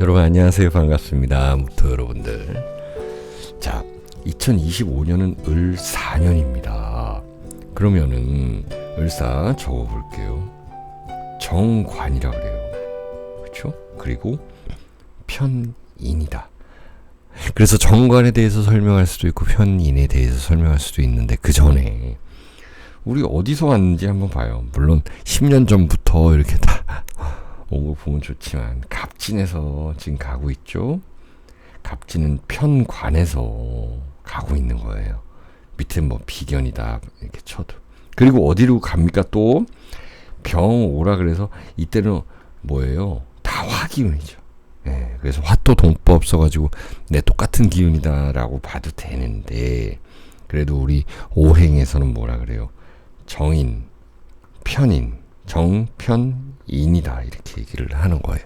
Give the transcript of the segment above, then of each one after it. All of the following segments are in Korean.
여러분 안녕하세요. 반갑습니다. 무토 여러분들. 자, 2025년은 을사년입니다. 그러면은 을사 적어볼게요. 정관이라 그래요. 그렇죠? 그리고 편인이다. 그래서 정관에 대해서 설명할 수도 있고 편인에 대해서 설명할 수도 있는데 그 전에 우리 어디서 왔는지 한번 봐요. 물론 10년 전부터 이렇게 다 온 거 보면 좋지만 갑진에서 지금 가고 있죠. 갑진은 편관에서 가고 있는 거예요. 밑에 뭐 비견이다 이렇게 쳐도. 그리고 어디로 갑니까? 또 병오라 그래서 이때는 뭐예요? 다 화기운이죠. 예, 그래서 화토 동법 써가지고 내 똑같은 기운이다라고 봐도 되는데 그래도 우리 오행에서는 뭐라 그래요? 정인, 편인, 정편인이다 이렇게 얘기를 하는 거예요.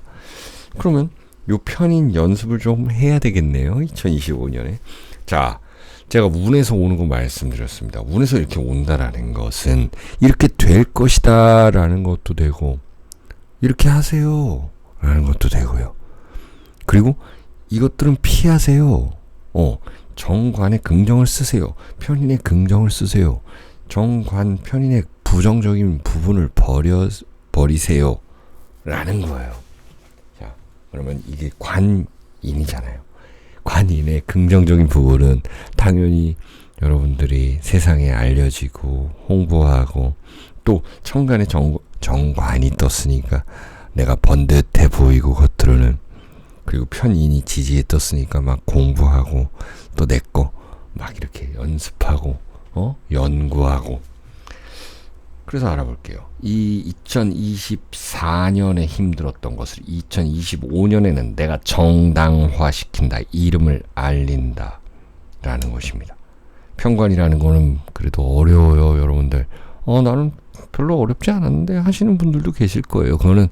그러면 요 편인 연습을 좀 해야 되겠네요. 2025년에. 자, 제가 운에서 오는 거 말씀드렸습니다. 운에서 이렇게 온다라는 것은 이렇게 될 것이다 라는 것도 되고 이렇게 하세요 라는 것도 되고요. 그리고 이것들은 피하세요. 정관의 긍정을 쓰세요. 편인의 긍정을 쓰세요. 정관, 편인의 부정적인 부분을 버리세요 라는 거예요. 자, 그러면 이게 관인이잖아요. 관인의 긍정적인 부분은 당연히 여러분들이 세상에 알려지고 홍보하고 또 천간에 정관이 떴으니까 내가 번듯해 보이고 겉으로는 그리고 편인이 지지에 떴으니까 막 공부하고 또 내 거 막 이렇게 연습하고 연구하고. 그래서 알아볼게요. 이 2024년에 힘들었던 것을 2025년에는 내가 정당화시킨다. 이름을 알린다. 라는 것입니다. 편관이라는 거는 그래도 어려워요, 여러분들. 나는 별로 어렵지 않았는데 하시는 분들도 계실 거예요. 그거는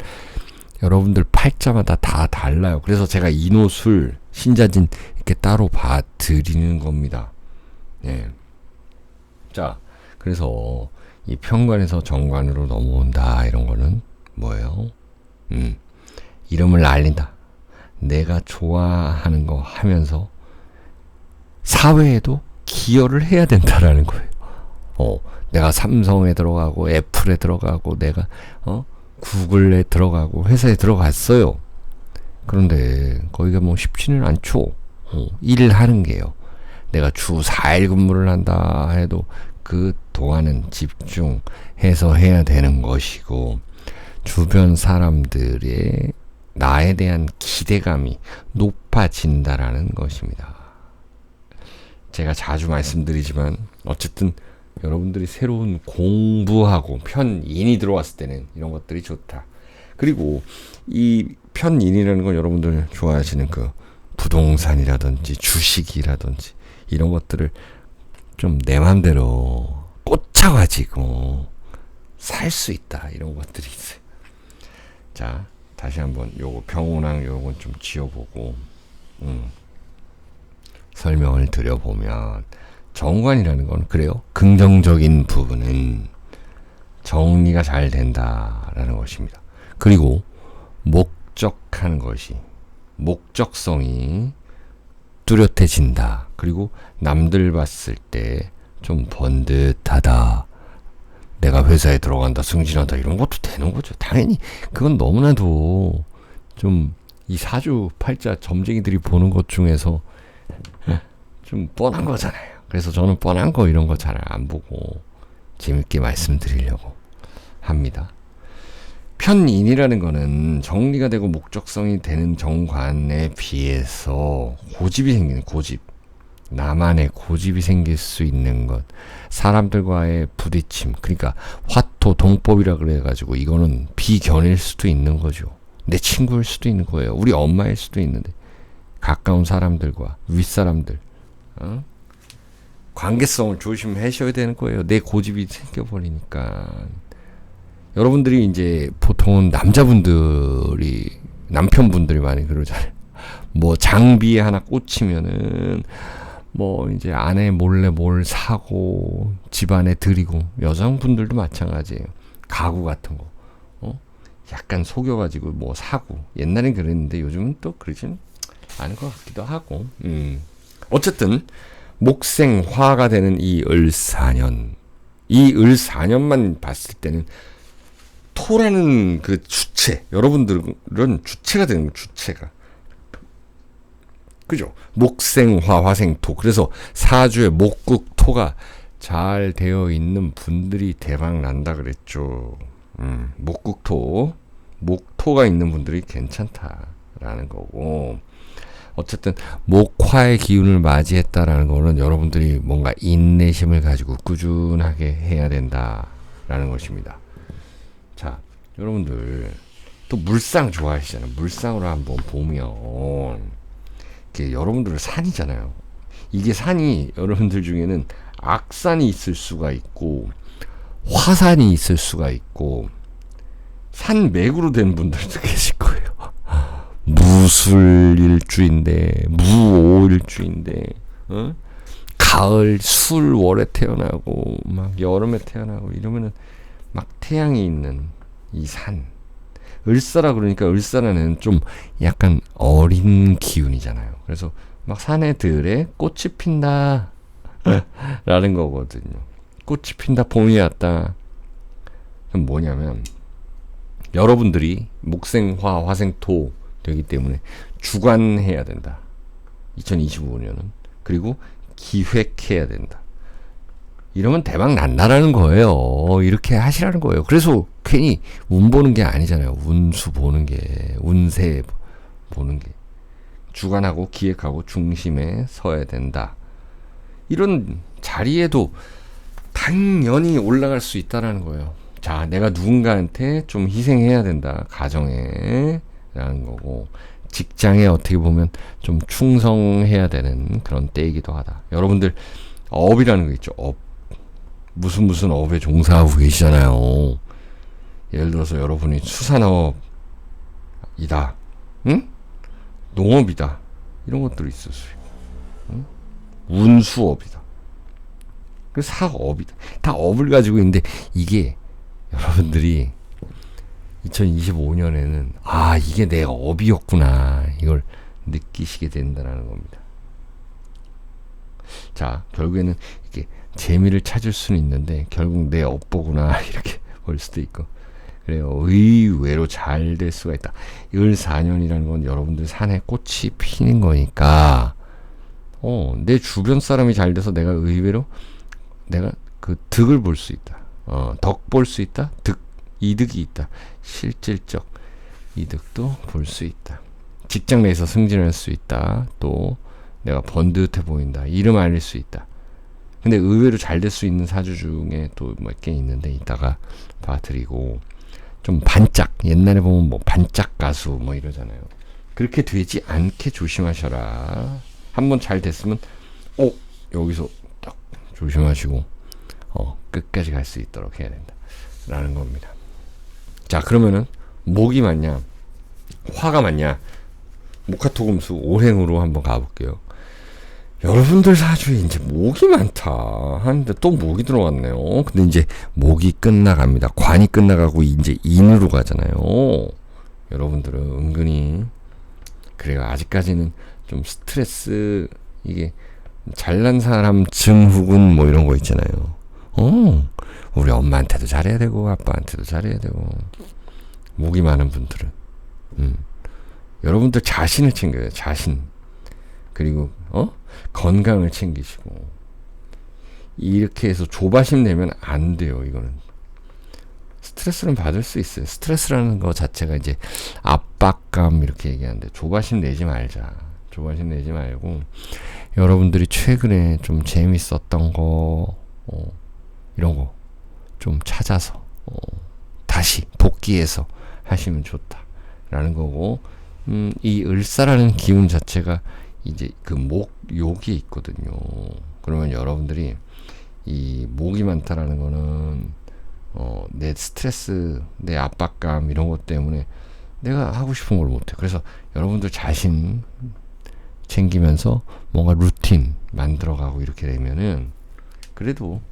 여러분들 팔자마다 다 달라요. 그래서 제가 인호술, 신자진 이렇게 따로 봐드리는 겁니다. 네. 자, 그래서 이 편관에서 정관으로 넘어온다 이런 거는 뭐예요? 이름을 알린다. 내가 좋아하는 거 하면서 사회에도 기여를 해야 된다라는 거예요. 내가 삼성에 들어가고 애플에 들어가고 내가 구글에 들어가고 회사에 들어갔어요. 그런데 거기가 뭐 쉽지는 않죠. 일을 하는 게요. 내가 주 4일 근무를 한다 해도 그 동안은 집중해서 해야 되는 것이고 주변 사람들의 나에 대한 기대감이 높아진다라는 것입니다. 제가 자주 말씀드리지만 어쨌든 여러분들이 새로운 공부하고 편인이 들어왔을 때는 이런 것들이 좋다. 그리고 이 편인이라는 건 여러분들 좋아하시는 그 부동산이라든지 주식이라든지 이런 것들을 좀 내 맘대로 꽂혀가지고 살 수 있다. 이런 것들이 있어요. 자, 다시 한번 요거 병운항 요건 좀 지어보고 설명을 드려보면 정관이라는 건 그래요. 긍정적인 부분은 정리가 잘 된다라는 것입니다. 그리고 목적하는 것이 목적성이 뚜렷해진다. 그리고 남들 봤을 때 좀 번듯하다. 내가 회사에 들어간다, 승진한다 이런 것도 되는 거죠. 당연히 그건 너무나도 좀 이 사주 팔자 점쟁이들이 보는 것 중에서 좀 뻔한 거잖아요. 그래서 저는 뻔한 거 이런 거 잘 안 보고 재밌게 말씀드리려고 합니다. 편인이라는 거는 정리가 되고 목적성이 되는 정관에 비해서 고집이 생기는 고집. 나만의 고집이 생길 수 있는 것. 사람들과의 부딪힘. 그러니까 화토 동법이라 그래가지고 이거는 비견일 수도 있는 거죠. 내 친구일 수도 있는 거예요. 우리 엄마일 수도 있는데 가까운 사람들과 윗사람들 관계성을 조심하셔야 되는 거예요. 내 고집이 생겨버리니까. 여러분들이 이제 보통은 남편분들이 많이 그러잖아요. 뭐 장비에 하나 꽂히면은 뭐 이제 아내 몰래 뭘 사고 집안에 들이고 여성분들도 마찬가지예요. 가구 같은 거. 약간 속여가지고 뭐 사고, 옛날엔 그랬는데 요즘은 또 그러진 않을 것 같기도 하고. 어쨌든 목생화가 되는 이 을사년, 이 을사년만 봤을 때는 토라는 그 주체, 여러분들은 주체가 되는 거예요. 주체가. 그죠? 목생화, 화생토. 그래서 사주에 목국토가 잘 되어 있는 분들이 대박 난다 그랬죠. 목국토, 목토가 있는 분들이 괜찮다라는 거고. 어쨌든 목화의 기운을 맞이했다라는 거는 여러분들이 뭔가 인내심을 가지고 꾸준하게 해야 된다라는 것입니다. 자, 여러분들 또 물상 좋아하시잖아요. 물상으로 한번 보면 이게 여러분들 산이잖아요. 이게 산이 여러분들 중에는 악산이 있을 수가 있고 화산이 있을 수가 있고 산맥으로 된 분들도 계실 거예요. 무술일주인데 무오일주인데 가을 술월에 태어나고 막 여름에 태어나고 이러면은 막 태양이 있는 이 산. 을사라 그러니까 을사라는 좀 약간 어린 기운이잖아요. 그래서 막 산에들에 꽃이 핀다 라는 거거든요. 꽃이 핀다, 봄이 왔다. 그럼 뭐냐면 여러분들이 목생화, 화생토 되기 때문에 주관해야 된다. 2025년은. 그리고 기획해야 된다. 이러면 대박 난다라는 거예요. 이렇게 하시라는 거예요. 그래서 괜히 운 보는 게 아니잖아요. 운수 보는 게, 운세 보는 게. 주관하고 기획하고 중심에 서야 된다. 이런 자리에도 당연히 올라갈 수 있다는 거예요. 자, 내가 누군가한테 좀 희생해야 된다. 가정에. 라는 거고, 직장에 어떻게 보면 좀 충성해야 되는 그런 때이기도 하다. 여러분들 업이라는 거 있죠. 업. 무슨 업에 종사하고 계시잖아요. 예를 들어서 여러분이 수산업이다. 응? 농업이다. 이런 것들이 있을 수 있고. 응? 운수업이다. 그 사업이다. 다 업을 가지고 있는데 이게 여러분들이 2025년에는 아, 이게 내 업이었구나. 이걸 느끼시게 된다는 겁니다. 자, 결국에는 이게 재미를 찾을 수는 있는데 결국 내 업보구나 이렇게 볼 수도 있고. 그래요. 의외로 잘 될 수가 있다. 을사년이라는 건 여러분들 산에 꽃이 피는 거니까 내 주변 사람이 잘 돼서 내가 의외로 내가 그 득을 볼 수 있다. 덕 볼 수 있다. 이득이 있다. 실질적 이득도 볼 수 있다. 직장 내에서 승진할 수 있다. 또 내가 번듯해 보인다. 이름 알릴 수 있다. 근데 의외로 잘 될 수 있는 사주 중에 또 몇 개 있는데 이따가 봐드리고, 좀 반짝, 옛날에 보면 뭐 반짝 가수 뭐 이러잖아요. 그렇게 되지 않게 조심하셔라. 한번 잘 됐으면 여기서 딱 조심하시고 끝까지 갈 수 있도록 해야 된다 라는 겁니다. 자, 그러면은 목이 맞냐 화가 맞냐, 목화토금수 오행으로 한번 가볼게요. 여러분들 사주에 이제 목이 많다 하는데 또 목이 들어왔네요. 근데 이제 목이 끝나갑니다. 관이 끝나가고 이제 인으로 가잖아요. 여러분들은 은근히 그래요. 아직까지는 좀 스트레스, 이게 잘난 사람 증후군 뭐 이런 거 있잖아요. 우리 엄마한테도 잘해야 되고 아빠한테도 잘해야 되고. 목이 많은 분들은 여러분들 자신을 챙겨요. 자신. 그리고 건강을 챙기시고. 이렇게 해서 조바심 내면 안 돼요. 이거는 스트레스는 받을 수 있어요. 스트레스라는 거 자체가 이제 압박감 이렇게 얘기하는데, 조바심 내지 말자. 조바심 내지 말고 여러분들이 최근에 좀 재밌었던 거 이런 거 좀 찾아서 다시 복귀해서 하시면 좋다라는 거고, 이 을사라는 기운 자체가 이제 그 목욕이 있거든요. 그러면 여러분들이 이 목이 많다라는 거는 내 스트레스, 내 압박감 이런 것 때문에 내가 하고 싶은 걸 못해. 그래서 여러분들 자신 챙기면서 뭔가 루틴 만들어가고 이렇게 되면은 그래도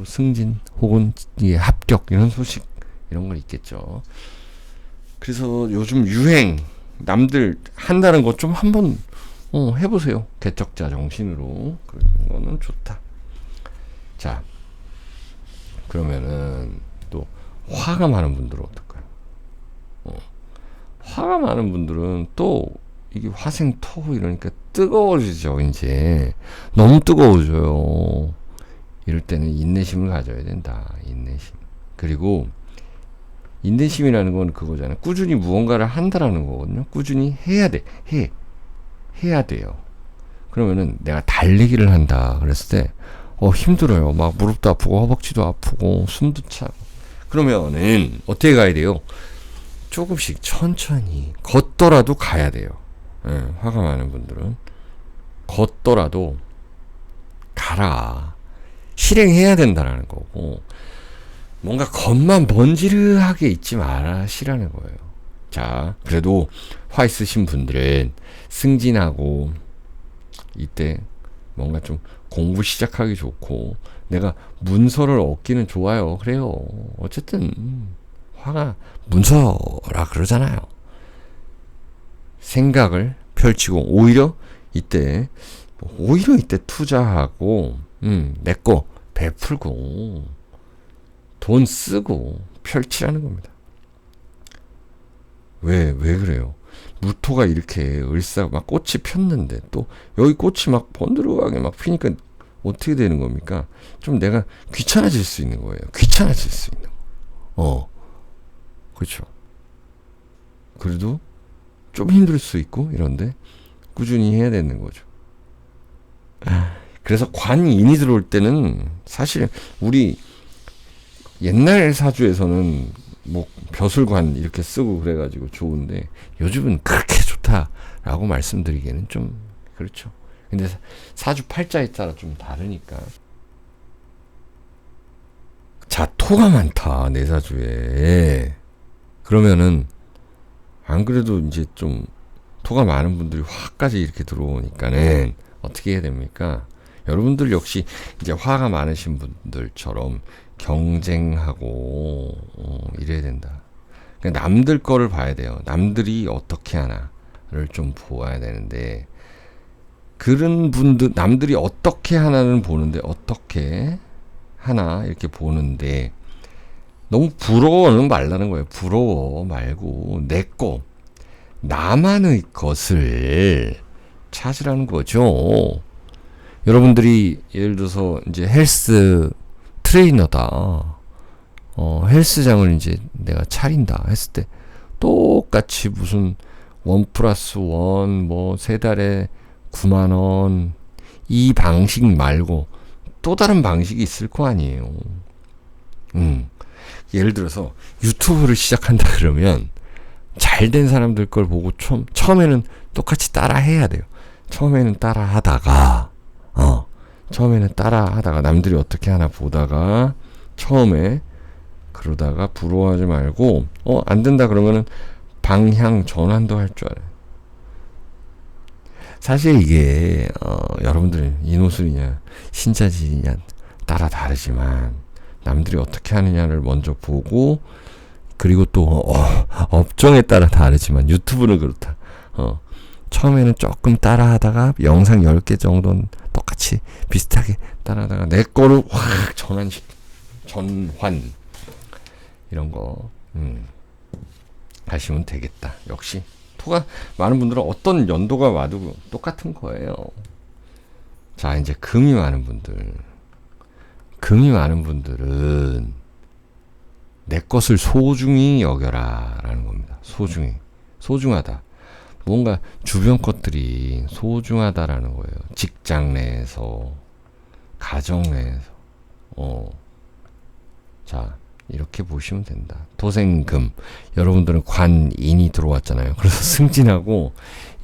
승진 혹은 합격 이런 소식 이런 걸 있겠죠. 그래서 요즘 유행 남들 한다는 거 좀 한번 해보세요. 개척자 정신으로. 그런 거는 좋다. 자, 그러면은 또 화가 많은 분들은 어떨까요? 화가 많은 분들은 또 이게 화생토 이러니까 뜨거워지죠. 이제 너무 뜨거워져요. 이럴 때는 인내심을 가져야 된다. 인내심. 그리고 인내심이라는 건 그거잖아요. 꾸준히 무언가를 한다라는 거거든요. 꾸준히 해야 돼. 해야 돼요. 그러면은 내가 달리기를 한다 그랬을 때 힘들어요. 막 무릎도 아프고 허벅지도 아프고 숨도 차고. 그러면은 어떻게 가야 돼요? 조금씩 천천히 걷더라도 가야 돼요. 화가 많은 분들은 걷더라도 가라. 실행해야 된다는 거고, 뭔가 겉만 번지르하게 있지 마시라는 거예요. 자, 그래도 화 있으신 분들은 승진하고 이때 뭔가 좀 공부 시작하기 좋고 내가 문서를 얻기는 좋아요. 그래요. 어쨌든 화가 문서라 그러잖아요. 생각을 펼치고 오히려 이때 투자하고 내거 베풀고 돈 쓰고 펼치라는 겁니다. 왜 그래요? 무토가 이렇게 막 꽃이 폈는데 또 여기 꽃이 막 번드르하게 막 피니까 어떻게 되는 겁니까? 좀 내가 귀찮아질 수 있는 거예요. 귀찮아질 수 있는 거. 그렇죠. 그래도 좀 힘들 수 있고 이런데 꾸준히 해야 되는 거죠. 그래서 관인이 들어올 때는 사실 우리 옛날 사주에서는 뭐 벼슬관 이렇게 쓰고 그래가지고 좋은데 요즘은 그렇게 좋다라고 말씀드리기에는 좀 그렇죠. 근데 사주 팔자에 따라 좀 다르니까. 자, 토가 많다 내 사주에. 그러면은 안 그래도 이제 좀 토가 많은 분들이 화까지 이렇게 들어오니까는 어떻게 해야 됩니까? 여러분들 역시 이제 화가 많으신 분들처럼 경쟁하고 이래야 된다. 그러니까 남들 거를 봐야 돼요. 남들이 어떻게 하나를 좀 보아야 되는데, 그런 분들 남들이 어떻게 하나는 보는데 어떻게 하나 이렇게 보는데 너무 부러워는 말라는 거예요. 부러워 말고 내 거, 나만의 것을 찾으라는 거죠. 여러분들이 예를 들어서 이제 헬스 트레이너다. 헬스장을 이제 내가 차린다 했을 때 똑같이 무슨 1+1 뭐 3달에 9만원 이 방식 말고 또 다른 방식이 있을 거 아니에요. 예를 들어서 유튜브를 시작한다 그러면 잘된 사람들 걸 보고 처음에는 똑같이 따라 해야 돼요. 처음에는 따라 하다가 남들이 어떻게 하나 보다가 처음에 그러다가 부러워하지 말고 안 된다 그러면은 방향 전환도 할 줄 알아요. 사실 이게 여러분들은 인호술이냐 신자지냐 따라 다르지만 남들이 어떻게 하느냐를 먼저 보고, 그리고 또 업종에 따라 다르지만 유튜브는 그렇다. 처음에는 조금 따라하다가 영상 10개 정도는 똑같이 비슷하게 따라하다가 내 거로 확 전환 이런 거 하시면 되겠다. 역시 토가 많은 분들은 어떤 연도가 와도 똑같은 거예요. 자, 이제 금이 많은 분들은 내 것을 소중히 여겨라 라는 겁니다. 소중하다. 뭔가 주변 것들이 소중하다라는 거예요. 직장 내에서, 가정 내에서. 자, 이렇게 보시면 된다. 도생금. 여러분들은 관인이 들어왔잖아요. 그래서 승진하고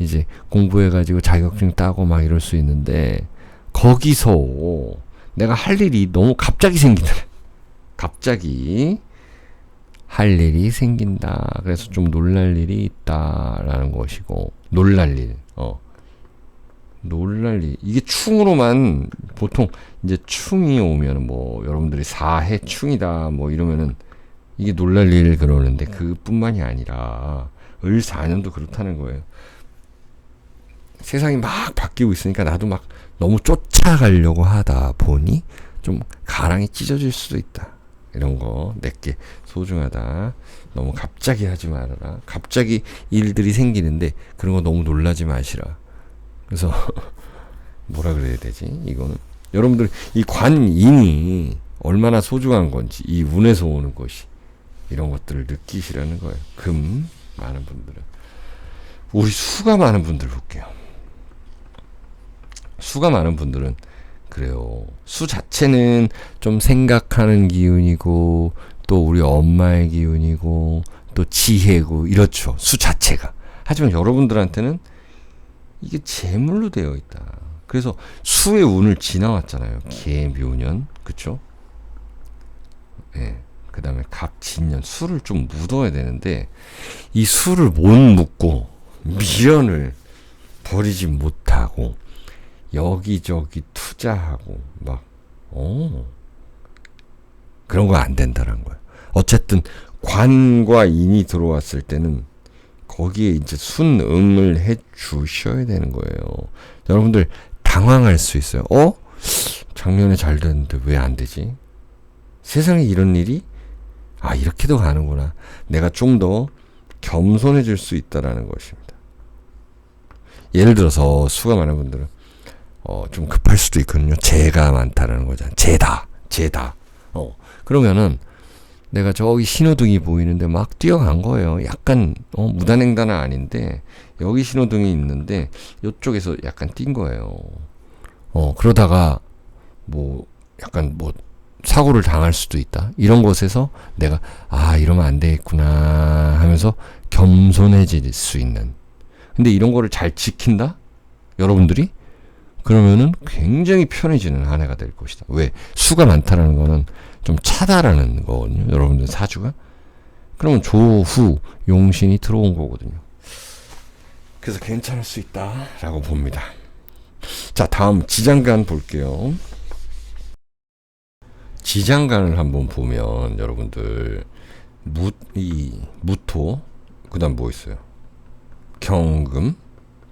이제 공부해가지고 자격증 따고 막 이럴 수 있는데, 거기서 내가 할 일이 너무 갑자기 생긴다. 갑자기 할 일이 생긴다. 그래서 좀 놀랄 일이 있다라는 것이고, 놀랄 일. 이게 충으로만 보통 이제 충이 오면 뭐 여러분들이 사해 충이다 뭐 이러면은 이게 놀랄 일 그러는데 그뿐만이 아니라 을4년도 그렇다는 거예요. 세상이 막 바뀌고 있으니까 나도 막 너무 쫓아가려고 하다 보니 좀 가랑이 찢어질 수도 있다. 이런 거 내게 소중하다. 너무 갑자기 하지 말아라. 갑자기 일들이 생기는데 그런 거 너무 놀라지 마시라. 그래서 뭐라 그래야 되지? 이거는 여러분들 이 관인이 얼마나 소중한 건지, 이 운에서 오는 것이, 이런 것들을 느끼시라는 거예요. 금 많은 분들은. 우리 수가 많은 분들 볼게요. 수가 많은 분들은 그래요. 수 자체는 좀 생각하는 기운이고, 또 우리 엄마의 기운이고, 또 지혜고, 이렇죠. 수 자체가. 하지만 여러분들한테는 이게 재물로 되어 있다. 그래서 수의 운을 지나왔잖아요. 개, 묘년, 그쵸? 예. 그 다음에 갑, 진년. 수를 좀 묻어야 되는데, 이 수를 못 묻고, 미련을 버리지 못하고, 여기저기 투자하고, 막, 그런 거 안 된다는 거예요. 어쨌든, 관과 인이 들어왔을 때는, 거기에 이제 순응을 해 주셔야 되는 거예요. 여러분들, 당황할 수 있어요. 작년에 잘 됐는데 왜 안 되지? 세상에 이런 일이 이렇게도 가는구나. 내가 좀 더 겸손해질 수 있다라는 것입니다. 예를 들어서 수가 많은 분들은 좀 급할 수도 있거든요. 재가 많다라는 거잖아요. 재다. 그러면은 내가 저기 신호등이 보이는데 막 뛰어간 거예요. 약간 무단횡단은 아닌데 여기 신호등이 있는데 이쪽에서 약간 뛴 거예요. 그러다가 약간 사고를 당할 수도 있다. 이런 곳에서 내가 이러면 안 되겠구나 하면서 겸손해질 수 있는. 근데 이런 거를 잘 지킨다? 여러분들이? 그러면은 굉장히 편해지는 한 해가 될 것이다. 왜? 수가 많다라는 거는 좀 차다라는 거거든요. 여러분들 사주가. 그러면 조후 용신이 들어온 거거든요. 그래서 괜찮을 수 있다라고 봅니다. 자, 다음 지장간 볼게요. 지장간을 한번 보면 여러분들 무토, 그 다음 뭐 있어요? 경금,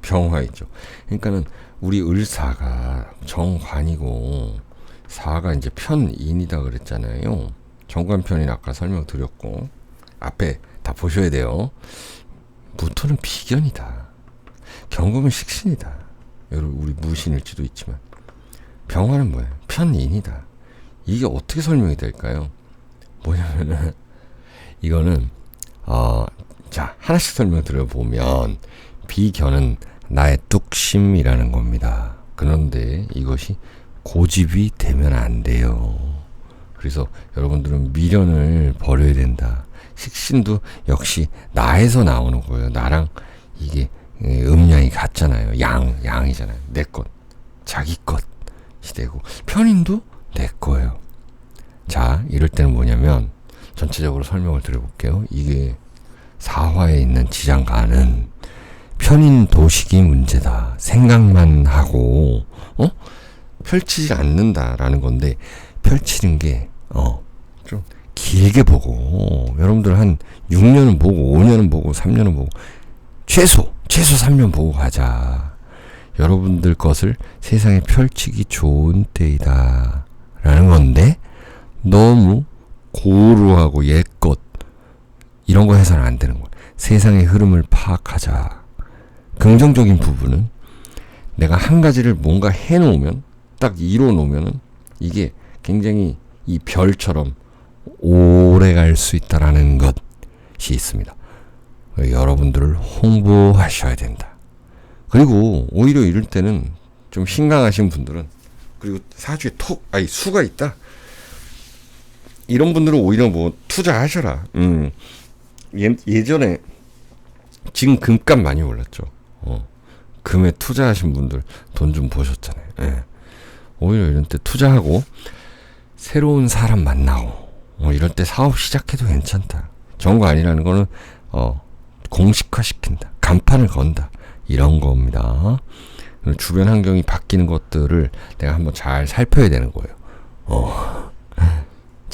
병화 있죠. 그러니까는 우리 을사가 정관이고 사가 이제 편인이다 그랬잖아요. 정관편인 아까 설명드렸고 앞에 다 보셔야 돼요. 무토는 비견이다. 경금은 식신이다. 여러분 우리 무신일지도 있지만 병화는 뭐예요? 편인이다. 이게 어떻게 설명이 될까요? 뭐냐면은 이거는 자 하나씩 설명드려보면 비견은 나의 뚝심이라는 겁니다. 그런데 이것이 고집이 되면 안 돼요. 그래서 여러분들은 미련을 버려야 된다. 식신도 역시 나에서 나오는 거예요. 나랑 이게 음양이 같잖아요. 양이잖아요. 내 것, 자기 것이 되고 편인도 내 거예요. 자, 이럴 때는 뭐냐면 전체적으로 설명을 드려볼게요. 이게 사화에 있는 지장간은 편인 도식이 문제다. 생각만 하고 펼치지 않는다라는 건데 펼치는 게 좀 길게 보고 여러분들 한 6년은 보고 5년은 보고 3년은 보고 최소 3년 보고 가자. 여러분들 것을 세상에 펼치기 좋은 때이다 라는 건데 너무 고루하고 옛것 이런 거 해서는 안 되는 거야. 세상의 흐름을 파악하자. 긍정적인 부분은 내가 한 가지를 뭔가 해놓으면 딱 이뤄놓으면 이게 굉장히 이 별처럼 오래 갈 수 있다라는 것이 있습니다. 여러분들을 홍보하셔야 된다. 그리고 오히려 이럴 때는 좀 신강하신 분들은 그리고 사주에 수가 있다. 이런 분들은 오히려 투자하셔라. 예전에 지금 금값 많이 올랐죠. 금에 투자하신 분들 돈 좀 보셨잖아요. 예. 오히려 이런 때 투자하고 새로운 사람 만나고 이럴 때 사업 시작해도 괜찮다. 정관이라는 거는 공식화시킨다. 간판을 건다. 이런 겁니다. 주변 환경이 바뀌는 것들을 내가 한번 잘 살펴야 되는 거예요.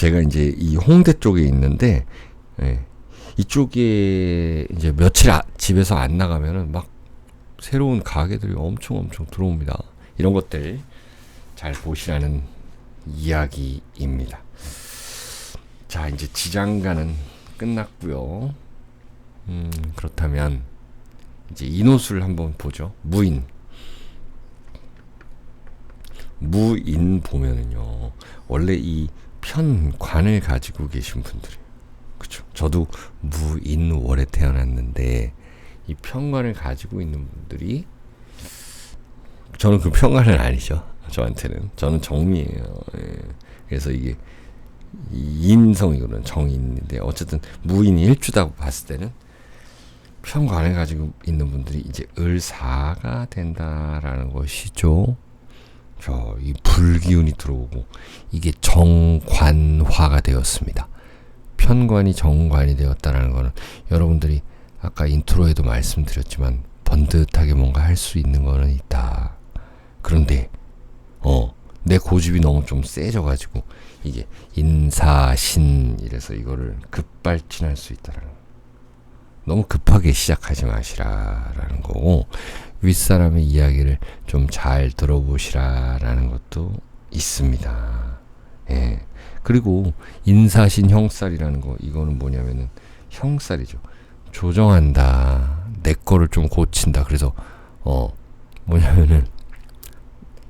제가 이제 이 홍대 쪽에 있는데, 예, 이쪽에 이제 며칠 집에서 안 나가면은 막 새로운 가게들이 엄청 들어옵니다. 이런 것들 잘 보시라는 이야기입니다. 자, 이제 지장간은 끝났고요. 그렇다면 이제 인호수를 한번 보죠. 무인 보면은요, 원래 이 편관을 가지고 계신 분들이, 그쵸? 저도 무인월에 태어났는데 이 편관을 가지고 있는 분들이, 저는 그 편관은 아니죠. 저한테는 저는 정미예요. 예. 그래서 이게 인성이거든, 정인인데 어쨌든 무인이 일주다고 봤을 때는 편관을 가지고 있는 분들이 이제 을사가 된다라는 것이죠. 이 불기운이 들어오고 이게 정관화가 되었습니다. 편관이 정관이 되었다는 거는 여러분들이 아까 인트로에도 말씀드렸지만 번듯하게 뭔가 할 수 있는 거는 있다. 그런데 내 고집이 너무 좀 세져가지고 이게 인사신 이래서 이거를 급발진할 수 있다라는 거. 너무 급하게 시작하지 마시라라는 거고, 윗사람의 이야기를 좀 잘 들어보시라라는 것도 있습니다. 예. 그리고 인사신 형살이라는 거, 이거는 뭐냐면은 형살이죠. 조정한다. 내 거를 좀 고친다. 그래서 뭐냐면은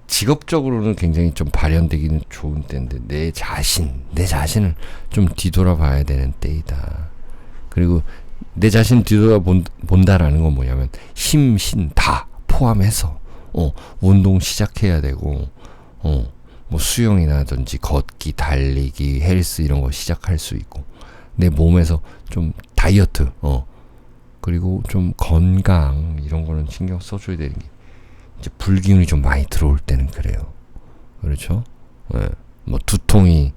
직업적으로는 굉장히 좀 발현되기는 좋은 때인데 내 자신을 좀 뒤돌아봐야 되는 때이다. 그리고 내 자신을 뒤돌아본다라는 건 뭐냐면 힘, 신, 다 포함해서 운동 시작해야 되고, 뭐 수영이라든지 걷기, 달리기, 헬스 이런 거 시작할 수 있고, 내 몸에서 좀 다이어트, 그리고 좀 건강 이런 거는 신경 써줘야 되는 게, 이제 불기운이 좀 많이 들어올 때는 그래요. 그렇죠? 예. 뭐 두통이,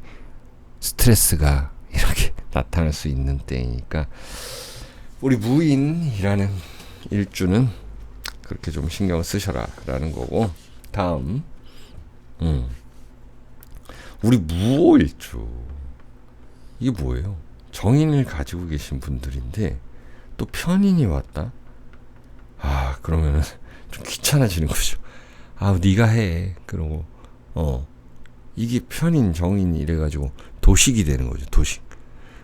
스트레스가 이렇게 나타날 수 있는 때이니까 우리 무인이라는 일주는 그렇게 좀 신경 쓰셔라 라는 거고, 다음 우리 무오일주, 이게 뭐예요? 정인을 가지고 계신 분들인데 또 편인이 왔다? 그러면은 좀 귀찮아지는 거죠. 네가 해. 그러고 이게 편인 정인 이래가지고 도식이 되는 거죠. 도식.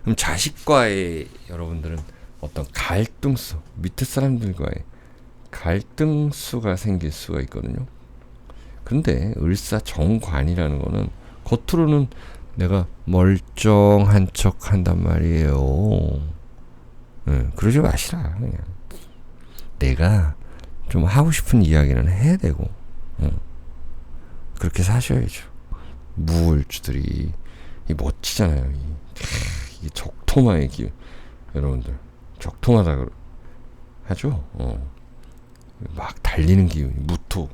그럼 자식과의 여러분들은 어떤 갈등수, 밑에 사람들과의 갈등수가 생길 수가 있거든요. 근데 을사정관이라는 거는 겉으로는 내가 멀쩡한 척 한단 말이에요. 그러지 마시라. 그냥 내가 좀 하고 싶은 이야기는 해야 되고, 그렇게 사셔야죠. 무을주들이 멋지잖아요. 이게 적토마의 기운. 여러분들 적토마다 하죠. 막 달리는 기운이 무토,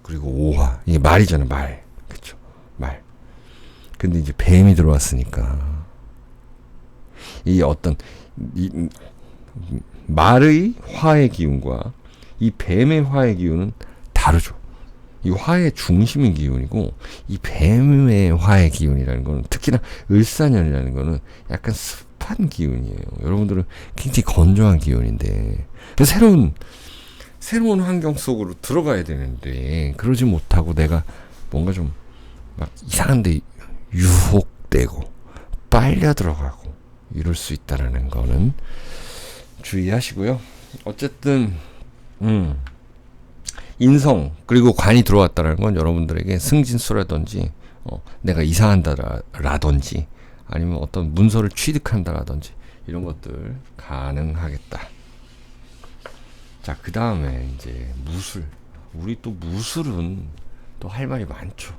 그리고 오화, 이게 말이잖아요. 말. 그쵸? 말. 근데 이제 뱀이 들어왔으니까 이 어떤 말의 화의 기운과 이 뱀의 화의 기운은 다르죠. 이 화의 중심인 기운이고, 이 뱀의 화의 기운이라는 거는, 특히나 을사년이라는 거는 약간 습한 기운이에요. 여러분들은 굉장히 건조한 기운인데, 새로운 환경 속으로 들어가야 되는데 그러지 못하고 내가 뭔가 좀 막 이상한데 유혹되고 빨려 들어가고 이럴 수 있다라는 거는 주의하시고요. 어쨌든 인성 그리고 관이 들어왔다는 건 여러분들에게 승진수라든지 내가 이사한다라든지 아니면 어떤 문서를 취득한다라든지 이런 것들 가능하겠다. 자, 그 다음에 이제 무술. 우리 또 무술은 또 할 말이 많죠.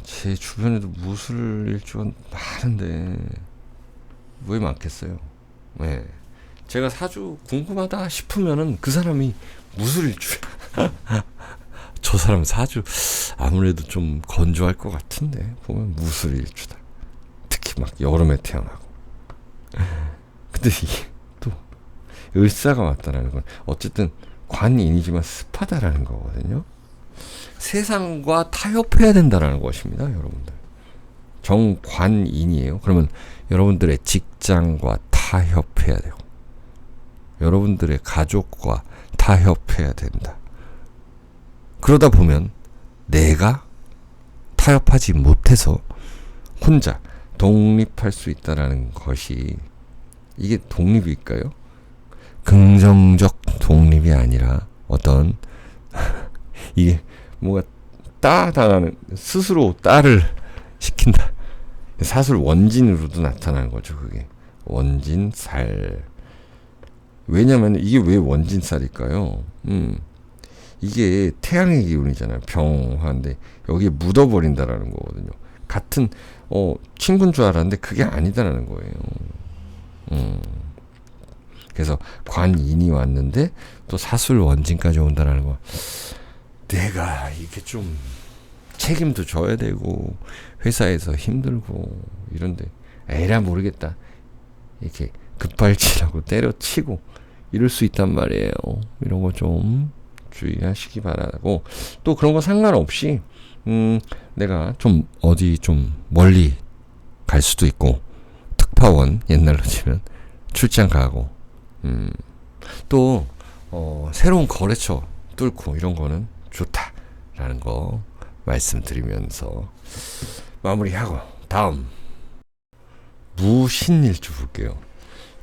제 주변에도 무술 일주가 많은데 왜 많겠어요? 네. 제가 사주 궁금하다 싶으면은 그 사람이 무술 일주. 저 사람 사주 아무래도 좀 건조할 것 같은데 보면 무술 일주다. 특히 막 여름에 태어나고. 근데 이게 또 을사가 왔다라는 건 어쨌든 관인이지만 습하다라는 거거든요. 세상과 타협해야 된다라는 것입니다, 여러분들. 정관인이에요. 그러면 여러분들의 직장과 타협해야 되고 여러분들의 가족과 타협해야 된다. 그러다 보면 내가 타협하지 못해서 혼자 독립할 수 있다는 것이 이게 독립일까요? 긍정적 독립이 아니라 어떤 이게 뭔가 당하는 스스로 따를 시킨다. 사술 원진으로도 나타나는 거죠. 그게 원진살. 왜냐면 이게 왜 원진살일까요? 이게 태양의 기운이잖아요. 병화인데 여기에 묻어버린다라는 거거든요. 같은 친구인 줄 알았는데 그게 아니다라는 거예요. 그래서 관인이 왔는데 또 사술 원진까지 온다라는 거. 내가 이게 좀 책임도 져야 되고 회사에서 힘들고 이런데 에라 모르겠다 이렇게 급발진하고 때려치고 이럴 수 있단 말이에요. 이런 거 좀 주의하시기 바라고, 또 그런 거 상관없이 내가 좀 어디 좀 멀리 갈 수도 있고 특파원 옛날로 치면 출장 가고 또 새로운 거래처 뚫고 이런 거는 좋다라는 거 말씀드리면서 마무리하고 다음 무신일주 볼게요.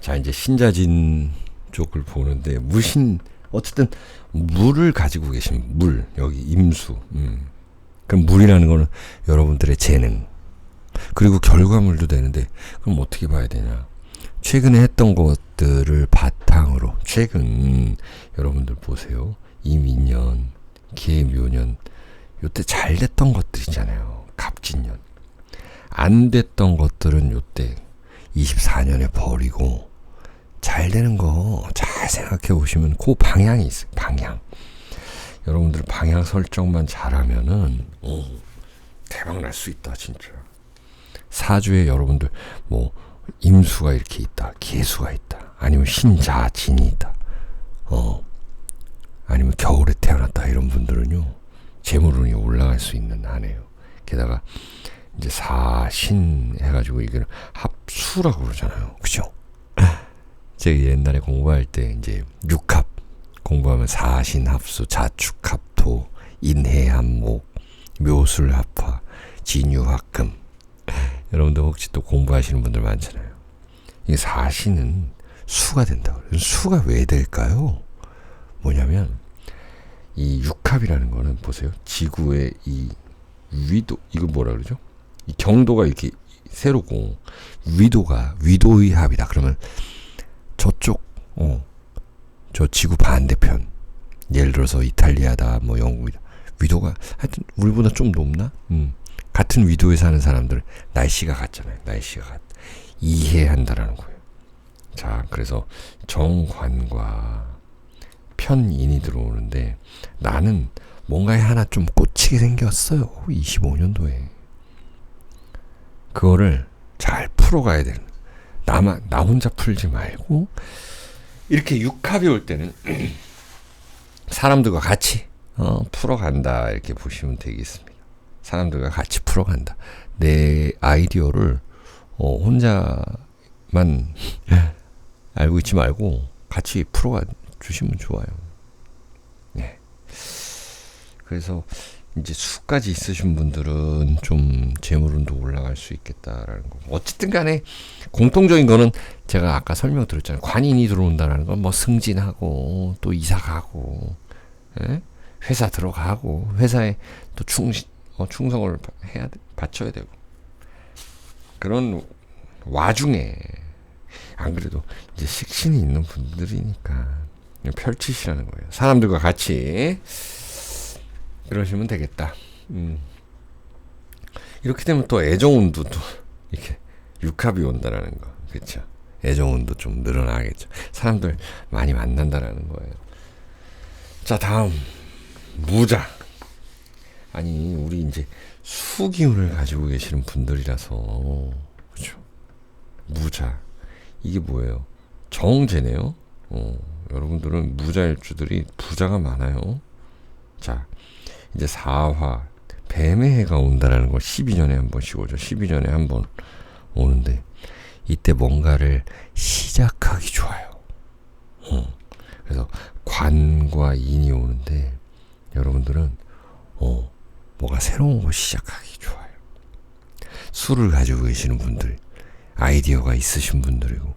자, 이제 신자진 쪽을 보는데 무신 어쨌든 물을 가지고 계신 물 여기 임수. 그럼 물이라는 거는 여러분들의 재능 그리고 결과물도 되는데 그럼 어떻게 봐야 되냐? 최근에 했던 것들을 바탕으로 최근 여러분들 보세요. 이민년, 계묘년 요때 잘 됐던 것들이잖아요. 갑진년. 안 됐던 것들은 요때 24년에 버리고 잘 되는 거 잘 생각해 보시면 그 방향이 있어요. 방향. 여러분들 방향 설정만 잘하면은 대박 날 수 있다 진짜. 사주에 여러분들 뭐 임수가 이렇게 있다, 계수가 있다, 아니면 신자진이 있다, 아니면 겨울에 태어났다 이런 분들은요 재물운이 올라갈 수 있는 한해요. 게다가 이제 사신 해가지고 이걸 합수라고 그러잖아요. 그죠? 제가 옛날에 공부할 때 이제 육합 공부하면 사신 합수, 자축 합토, 인해 합목, 묘술 합화, 진유 합금. 여러분들 혹시 또 공부하시는 분들 많잖아요. 이게 사신은 수가 된다고 그래요. 수가 왜 될까요? 뭐냐면 이 육합이라는 거는 보세요. 지구의 이 위도, 이거 뭐라 그러죠? 이 경도가 이렇게 세로고 위도가 위도의 합이다. 그러면 저쪽 저 지구 반대편, 예를 들어서 이탈리아다 뭐 영국이다, 위도가 하여튼 우리보다 좀 높나? 같은 위도에 사는 사람들은 날씨가 같잖아요. 날씨가 이해한다라는 거예요. 자, 그래서 정관과 편인이 들어오는데 나는 뭔가에 하나 좀 꽂히게 생겼어요. 25년도에. 그거를 잘 풀어가야 되는. 나 혼자 풀지 말고 이렇게 육합이 올 때는 사람들과 같이 풀어간다 이렇게 보시면 되겠습니다. 사람들과 같이 풀어간다. 내 아이디어를 혼자만 알고 있지 말고 같이 풀어가 주시면 좋아요. 네. 그래서 이제 수까지 있으신 분들은 좀 재물운도 올라갈 수 있겠다라는 거. 어쨌든 간에 공통적인 거는 제가 아까 설명드렸잖아요. 관인이 들어온다라는 건 뭐 승진하고 또 이사 가고, 회사 들어가고, 회사에 또 충성을 해야 돼, 바쳐야 되고. 그런 와중에 안 그래도 이제 식신이 있는 분들이니까 펼치시라는 거예요. 사람들과 같이 그러시면 되겠다. 이렇게 되면 또 애정운도 또 이렇게 육합이 온다라는 거, 그렇죠? 애정운도 좀 늘어나겠죠. 사람들 많이 만난다라는 거예요. 자, 다음 무자. 아니 우리 이제 수기운을 가지고 계시는 분들이라서 그렇죠. 무자 이게 뭐예요? 정제네요. 여러분들은 무자일주들이 부자가 많아요. 자, 이제 사화 뱀의 해가 온다라는 거 12년에 한 번씩 오죠. 12년에 한 번 오는데 이때 뭔가를 시작하기 좋아요. 그래서 관과 인이 오는데 여러분들은 뭐가 새로운 거 시작하기 좋아요. 술을 가지고 계시는 분들, 아이디어가 있으신 분들이고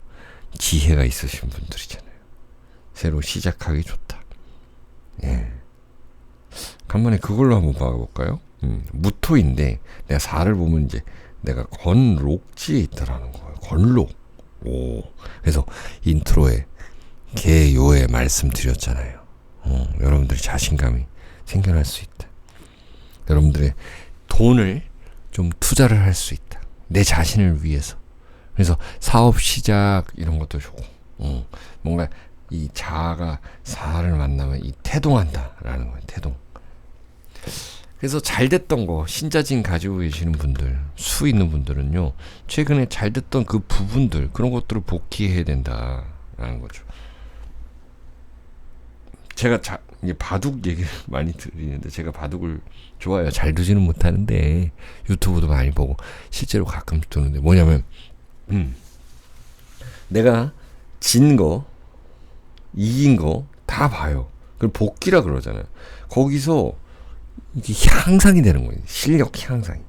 지혜가 있으신 분들이잖아요. 새로 시작하기 좋다. 예. 간만에 그걸로 한번 봐볼까요? 무토인데 내가 4를 보면 이제 내가 건록지에 있다라는 거예요. 건록. 오. 그래서 인트로에 개요에 말씀드렸잖아요. 여러분들이 자신감이 생겨날 수 있다. 여러분들의 돈을 좀 투자를 할 수 있다. 내 자신을 위해서. 그래서 사업 시작 이런 것도 좋고, 뭔가 이 자아가 사를 만나면 이 태동한다라는 거예요. 태동. 그래서 잘 됐던 거 신자진 가지고 계시는 분들, 수 있는 분들은요, 최근에 잘 됐던 그 부분들, 그런 것들을 복귀해야 된다라는 거죠. 제가 이제 바둑 얘기를 많이 드리는데 제가 바둑을 좋아해요. 잘 두지는 못하는데 유튜브도 많이 보고 실제로 가끔 두는데 뭐냐면 내가 진 거, 이긴 거 다 봐요. 그걸 복귀라 그러잖아요. 거기서 이게 향상이 되는 거예요. 실력 향상이.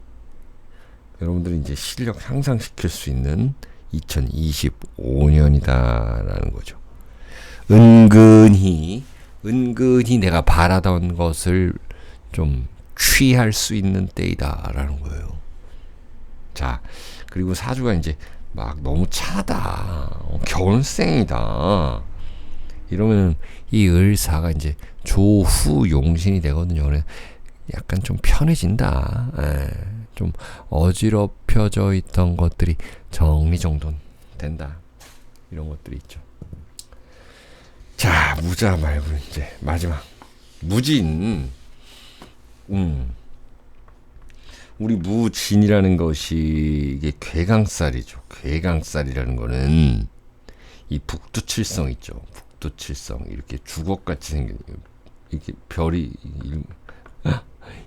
여러분들이 이제 실력 향상시킬 수 있는 2025년이다라는 거죠. 은근히 내가 바라던 것을 좀 취할 수 있는 때이다라는 거예요. 자, 그리고 사주가 이제 막 너무 차다, 겨울생이다 이러면 이 을사가 이제 조후용신이 되거든요. 그래 약간 좀 편해진다. 좀 어지럽혀져 있던 것들이 정리정돈 된다. 이런 것들이 있죠. 자, 무자 말고 이제 마지막 무진. 우리 무진이라는 것이 이게 괴강살이죠. 괴강살이라는 거는 이 북두칠성 있죠. 북두칠성 이렇게 주걱같이 생긴 이렇게 별이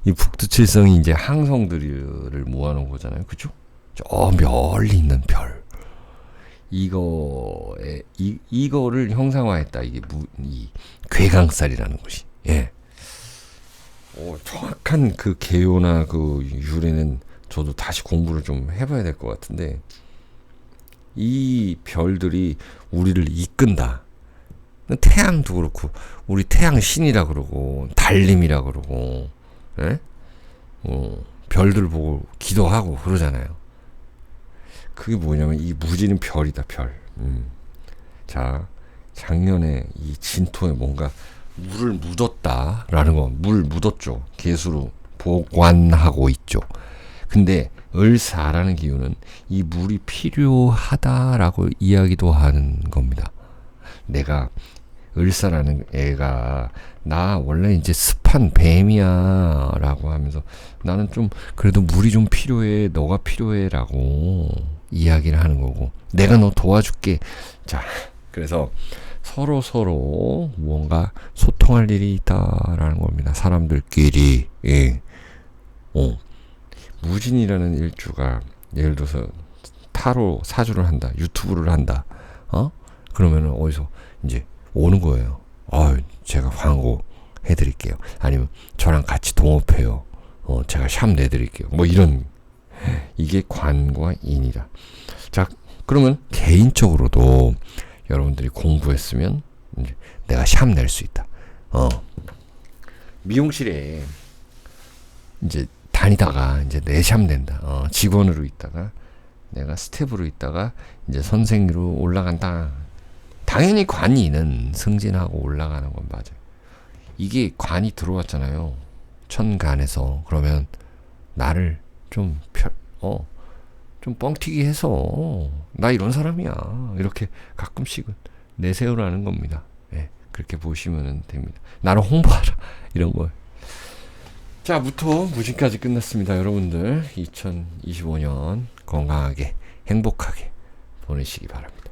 이 북두칠성이 이제 항성들을 모아놓은 거잖아요. 그죠? 저 멀리 있는 별. 이거를 형상화했다. 이게 이 괴강살이라는 것이. 예. 정확한 그 개요나 그 유래는 저도 다시 공부를 좀 해봐야 될 것 같은데, 이 별들이 우리를 이끈다. 태양도 그렇고, 우리 태양 신이라 그러고, 달림이라 그러고, 예? 별들 보고 기도하고 그러잖아요. 그게 뭐냐면 이 무지는 별이다, 별. 자, 작년에 이 진토에 뭔가 물을 묻었다라는 거, 물 묻었죠. 개수로 보관하고 있죠. 근데 을사라는 기운은 이 물이 필요하다라고 이야기도 하는 겁니다. 내가 을사라는 애가 나 원래 이제 습한 뱀이야 라고 하면서 나는 좀 그래도 물이 좀 필요해, 너가 필요해 라고 이야기를 하는 거고, 내가 너 도와줄게. 자, 그래서 서로 뭔가 소통할 일이 있다라는 겁니다. 사람들끼리. 예. 무진이라는 일주가 예를 들어서 타로 사주를 한다, 유튜브를 한다. 그러면은 어디서 이제 오는 거예요. 제가 광고 해드릴게요. 아니면 저랑 같이 동업해요. 제가 샵 내드릴게요. 뭐 이런, 이게 관과 인이라. 자, 그러면 개인적으로도 여러분들이 공부했으면 이제 내가 샵 낼 수 있다. 미용실에 이제 다니다가 이제 내 샵 낸다. 직원으로 있다가 내가 스텝으로 있다가 이제 선생으로 올라간다. 당연히 관이는 승진하고 올라가는 건 맞아요. 이게 관이 들어왔잖아요. 천간에서. 그러면 나를 좀 좀 뻥튀기 해서 나 이런 사람이야 이렇게 가끔씩은 내세우라는 겁니다. 예, 그렇게 보시면 됩니다. 나를 홍보하라 이런 거. 자, 무토 무진까지 끝났습니다. 여러분들 2025년 건강하게 행복하게 보내시기 바랍니다.